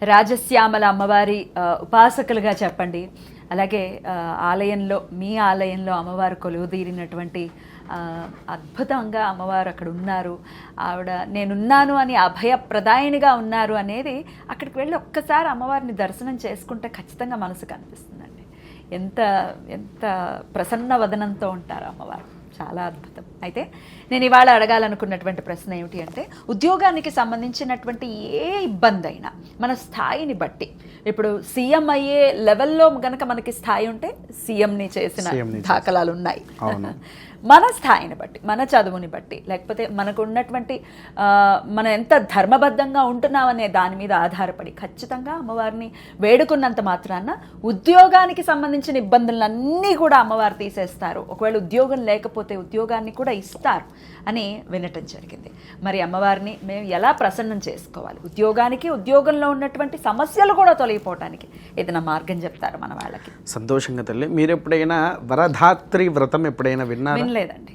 రాజశ్యామల అమ్మవారి ఉపాసకులుగా చెప్పండి. అలాగే ఆలయంలో మీ ఆలయంలో అమ్మవారు కొలువుదీరినటువంటి అద్భుతంగా అమ్మవారు అక్కడ ఉన్నారు. ఆవిడ నేనున్నాను అని అభయప్రదాయినిగా ఉన్నారు అనేది అక్కడికి వెళ్ళి ఒక్కసారి అమ్మవారిని దర్శనం చేసుకుంటే ఖచ్చితంగా మనసుకు అనిపిస్తుందండి. ఎంత ఎంత ప్రసన్న వదనంతో ఉంటారు అమ్మవారు. చాలా అద్భుతం. అయితే నేను ఇవాళ అడగాలనుకున్నటువంటి ప్రశ్న ఏమిటి అంటే, ఉద్యోగానికి సంబంధించినటువంటి ఏ ఇబ్బంది అయినా మన స్థాయిని బట్టి, ఇప్పుడు సీఎం అయ్యే లెవెల్లో కనుక మనకి స్థాయి ఉంటే సీఎంని చేసిన దాఖలాలు ఉన్నాయి. మన స్థాయిని బట్టి, మన చదువుని బట్టి, లేకపోతే మనకు ఉన్నటువంటి మనం ఎంత ధర్మబద్ధంగా ఉంటున్నామనే దాని మీద ఆధారపడి ఖచ్చితంగా అమ్మవారిని వేడుకున్నంత మాత్రాన ఉద్యోగానికి సంబంధించిన ఇబ్బందులన్నీ కూడా అమ్మవారు తీసేస్తారు. ఒకవేళ ఉద్యోగం లేకపోతే ఉద్యోగాన్ని కూడా ఇస్తారు అని వినటం జరిగింది. మరి అమ్మవారిని మేము ఎలా ప్రసన్నం చేసుకోవాలి? ఉద్యోగానికి, ఉద్యోగంలో ఉన్నటువంటి సమస్యలు కూడా తొలగిపోవటానికి ఏదైనా మార్గం చెప్తారు మన వాళ్ళకి? సంతోషంగా తల్లి, మీరు ఎప్పుడైనా వరధాత్రి వ్రతం ఎప్పుడైనా విన్నారా? వినలేదండి.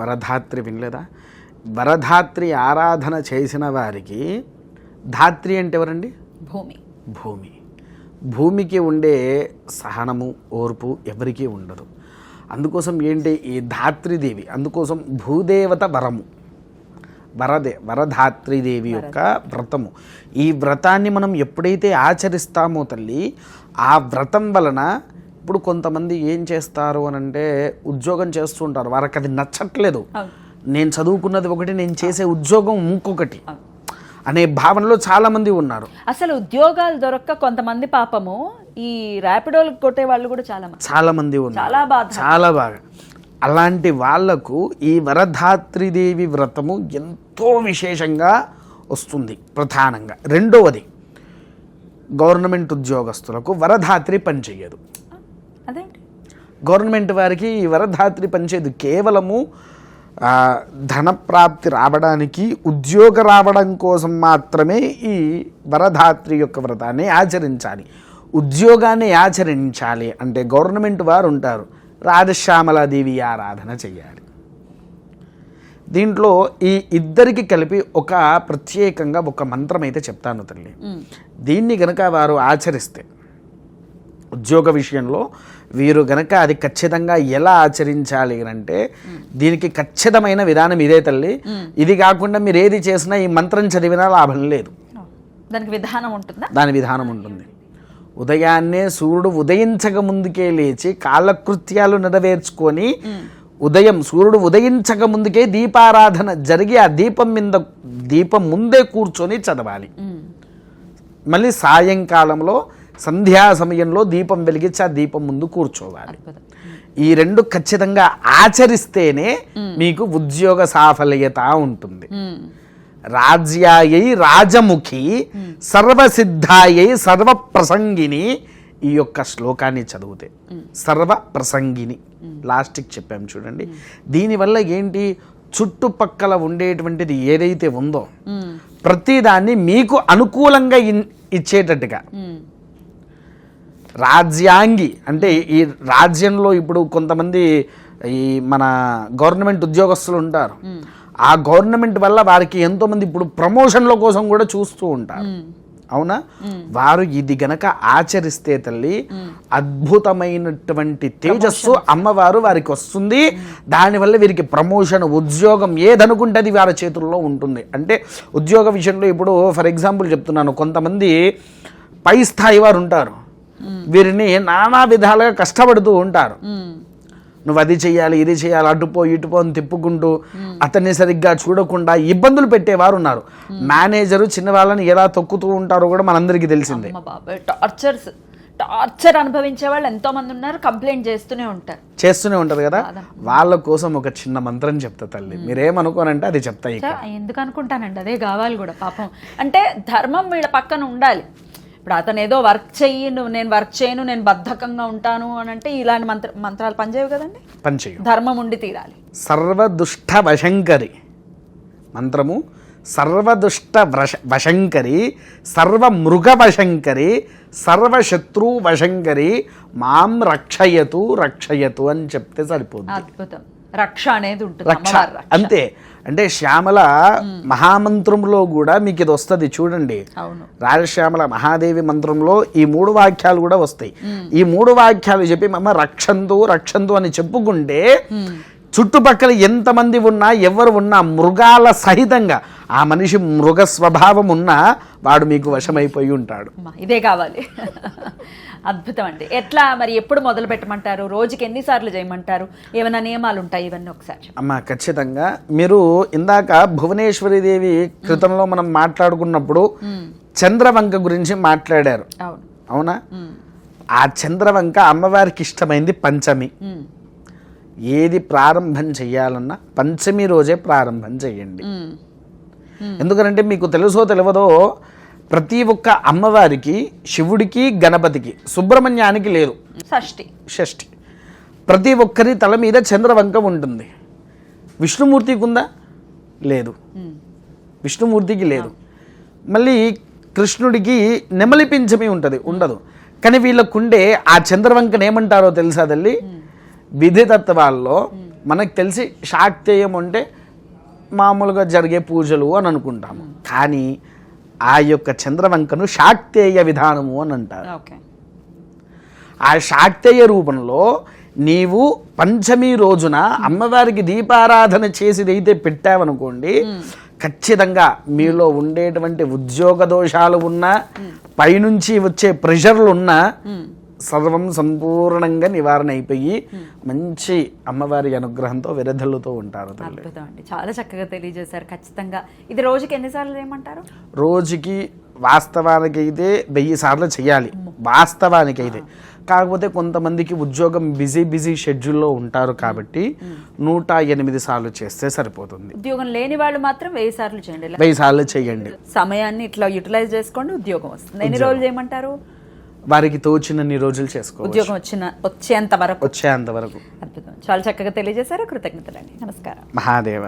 వరధాత్రి వినలేదా? వరధాత్రి ఆరాధన చేసిన వారికి, ధాత్రి అంటే ఎవరండి? భూమికి ఉండే సహనము, ఓర్పు ఎవరికీ ఉండదు. అందుకోసం ఏంటి ఈ ధాత్రిదేవి, అందుకోసం భూదేవత వరము, వరధాత్రిదేవి యొక్క వ్రతము. ఈ వ్రతాన్ని మనం ఎప్పుడైతే ఆచరిస్తామో తల్లి, ఆ వ్రతం వలన ఇప్పుడు కొంతమంది ఏం చేస్తారు అని అంటే, ఉద్యోగం చేస్తూ ఉంటారు, వారికి అది నచ్చట్లేదు. నేను చదువుకున్నది ఒకటి, నేను చేసే ఉద్యోగం ఇంకొకటి అనే భావనలో చాలా మంది ఉన్నారు. అసలు ఉద్యోగాలు దొరక్క కొంతమంది పాపము ఈ ర్యాపిడోలు కొట్టే వాళ్ళు కూడా చాలా మంది ఉన్నారు. చాలా బాగా అలాంటి వాళ్లకు ఈ వరధాత్రిదేవి వ్రతము ఎంతో విశేషంగా వస్తుంది. ప్రధానంగా రెండవది, గవర్నమెంట్ ఉద్యోగస్తులకు వరధాత్రి పనిచేయదు. గవర్నమెంట్ వారికి ఈ వరధాత్రి పనిచేయదు. కేవలము ధనప్రాప్తి రావడానికి, ఉద్యోగ రావడం కోసం మాత్రమే ఈ వరధాత్రి యొక్క వ్రతాన్ని ఆచరించాలి. ఉద్యోగాన్ని ఆచరించాలి అంటే గవర్నమెంట్ వారు ఉంటారు, రాజశ్యామలాదేవి ఆరాధన చేయాలి. దీంట్లో ఈ ఇద్దరికి కలిపి ఒక ప్రత్యేకంగా ఒక మంత్రం అయితే చెప్తాను తల్లి. దీన్ని గనక వారు ఆచరిస్తే, ఉద్యోగ విషయంలో వీరు గనక అది ఖచ్చితంగా ఎలా ఆచరించాలి అంటే, దీనికి ఖచ్చితమైన విధానం ఇదే తల్లి. ఇది కాకుండా మీరు ఏది చేసినా ఈ మంత్రం చదివినా లాభం లేదు. దానికి విధానం ఉంటుందా? దాని విధానం ఉంటుంది. ఉదయాన్నే సూర్యుడు ఉదయించక ముందుకే లేచి కాలకృత్యాలు నెరవేర్చుకొని, సూర్యుడు ఉదయించక ముందుకే దీపారాధన జరిగి ఆ దీపం ముందే కూర్చొని చదవాలి. మళ్ళీ సాయంకాలంలో సంధ్యా సమయంలో దీపం వెలిగించి ఆ దీపం ముందు కూర్చోవాలి. ఈ రెండు ఖచ్చితంగా ఆచరిస్తేనే మీకు ఉద్యోగ సాఫల్యత ఉంటుంది. రాజ్యాయై రాజముఖి, సర్వసిద్ధాయై సర్వప్రసంగిని. ఈ యొక్క శ్లోకాన్ని చదివితే సర్వప్రసంగిని లాస్ట్కి చెప్పాము చూడండి. దీనివల్ల ఏంటి, చుట్టుపక్కల ఉండేటువంటిది ఏదైతే ఉందో ప్రతిదాన్ని మీకు అనుకూలంగా ఇచ్చేటట్టుగా. రాజ్యాంగి అంటే ఈ రాజ్యంలో ఇప్పుడు కొంతమంది ఈ మన గవర్నమెంట్ ఉద్యోగస్తులు ఉంటారు. ఆ గవర్నమెంట్ వల్ల వారికి ఎంతోమంది ఇప్పుడు ప్రమోషన్ల కోసం కూడా చూస్తూ ఉంటారు. అవునా? వారు ఇది గనక ఆచరిస్తే తల్లి, అద్భుతమైనటువంటి తేజస్సు అమ్మవారు వారికి వస్తుంది. దానివల్ల వీరికి ప్రమోషన్, ఉద్యోగం ఏదనుకుంటుంది వారి చేతుల్లో ఉంటుంది. అంటే ఉద్యోగ విషయంలో ఇప్పుడు ఫర్ ఎగ్జాంపుల్ చెప్తున్నాను, కొంతమంది పై స్థాయి వారు ఉంటారు, వీరిని నానా విధాలుగా కష్టపడుతూ ఉంటారు. నువ్వు అది చెయ్యాలి, ఇది చేయాలి, అటుపో ఇటుపో అని తిప్పుకుంటూ అతన్ని సరిగ్గా చూడకుండా ఇబ్బందులు పెట్టేవారు ఉన్నారు. మేనేజరు చిన్న వాళ్ళని ఎలా తొక్కుతూ ఉంటారో కూడా మనందరికీ తెలిసిందే. టార్చర్ అనుభవించే వాళ్ళు ఎంతో మంది ఉన్నారు, కంప్లైంట్ చేస్తూనే ఉంటారు కదా. వాళ్ళ కోసం ఒక చిన్న మంత్రం చెప్తా తల్లి, మీరేమనుకోనంటే అది చెప్తా. ఎందుకు అనుకుంటానండి, అదే కావాలి కూడా పాపం. అంటే ధర్మం వీళ్ళ పక్కన ఉండాలి. ఇప్పుడు అతను ఏదో వర్క్ చెయ్యి, నేను వర్క్ చేయను, నేను బద్ధకంగా ఉంటాను అని అంటే ఇలాంటి మంత్రాలు పనిచేయవు కదండి. ధర్మం ఉండి తీరాలి. సర్వదుష్ట వశంకరి మంత్రము, సర్వదుష్ట వశంకరి, సర్వమృగ వశంకరి, సర్వశత్రు వశంకరి, మాం రక్షయతు అని చెప్తే సరిపోతుంది. అద్భుతం. రక్ష అనేది ఉంటుంది, అంతే. అంటే శ్యామల మహామంత్రంలో కూడా మీకు ఇది వస్తుంది చూడండి. అవును. రాజశ్యామల మహాదేవి మంత్రంలో ఈ 3 వాక్యాలు కూడా వస్తాయి. ఈ 3 వాక్యాలు చెప్పి మమ్మ రక్షంతు రక్షంతు అని చెప్పుకుంటే చుట్టుపక్కల ఎంతమంది ఉన్నా ఎవరు ఉన్నా మృగాల సహితంగా ఆ మనిషి మృగ స్వభావం ఉన్నా వాడు మీకు వశమైపోయి ఉంటాడు. ఇదే కావాలి. అద్భుతం అండి. ఎట్లా మరి ఎప్పుడు మొదలు పెట్టమంటారు? రోజుకి ఎన్నిసార్లు చేయమంటారు? ఏమైనా నియమాలు ఉంటాయి? ఇవన్నీ ఒకసారి అమ్మ ఖచ్చితంగా. మీరు ఇందాక భువనేశ్వరి దేవి క్రితంలో మనం మాట్లాడుకున్నప్పుడు చంద్రవంక గురించి మాట్లాడారు. అవునా? ఆ చంద్రవంక అమ్మవారికి ఇష్టమైంది పంచమి. ఏది ప్రారంభం చెయ్యాలన్నా పంచమి రోజే ప్రారంభం చెయ్యండి. ఎందుకంటే మీకు తెలుసో తెలియదో ప్రతి ఒక్క అమ్మవారికి, శివుడికి, గణపతికి, సుబ్రహ్మణ్యానికి లేదు, షష్ఠి. ప్రతి ఒక్కరి తల మీద చంద్రవంక ఉంటుంది. విష్ణుమూర్తికి ఉందా? లేదు, విష్ణుమూర్తికి లేదు. మళ్ళీ కృష్ణుడికి నెమలి పించమి ఉంటుంది, ఉండదు. కానీ వీళ్ళకుండే ఆ చంద్రవంకను ఏమంటారో తెలుసా తల్లి? విధితత్వాల్లో మనకు తెలిసి శాక్తేయం అంటే మామూలుగా జరిగే పూజలు అని అనుకుంటాము. కానీ ఆ యొక్క చంద్రవంకను శాక్తేయ విధానము అని అంటారు. ఆ శాక్తేయ రూపంలో నీవు పంచమి రోజున అమ్మవారికి దీపారాధన చేసిదైతే పెట్టావనుకోండి, ఖచ్చితంగా మీలో ఉండేటువంటి ఉద్యోగ దోషాలు ఉన్నా, పైనుంచి వచ్చే ప్రెషర్లు ఉన్నా సర్వం సంపూర్ణంగా నివారణ అయిపోయి మంచి అమ్మవారి అనుగ్రహంతో విరధల్లుతూ ఉంటారు. అద్భుతం అండి, చాలా చక్కగా తెలియజేశారు. ఖచ్చితంగా ఇది రోజుకి ఎన్నిసార్లు చేయమంటారు? రోజుకి వాస్తవానికి అయితే 1000 సార్లు చేయాలి, వాస్తవానికి అయితే. కాకపోతే కొంతమందికి ఉద్యోగం బిజీ షెడ్యూల్లో ఉంటారు కాబట్టి 108 సార్లు చేస్తే సరిపోతుంది. ఉద్యోగం లేని వాళ్ళు మాత్రం 1000 సార్లు చేయండి. 1000 సార్లు చేయండి. సమయాన్ని ఇట్లా యూటిలైజ్ చేసుకోండి, ఉద్యోగం వస్తుంది. ఎన్ని రోజులు చేయమంటారు? వారికి తోచినన్ని రోజులు చేసుకోవాలి, ఉద్యోగం వచ్చేంత వరకు. అద్భుతం, చాలా చక్కగా తెలియజేశారు. కృతజ్ఞతలండి. నమస్కారం. మహాదేవ.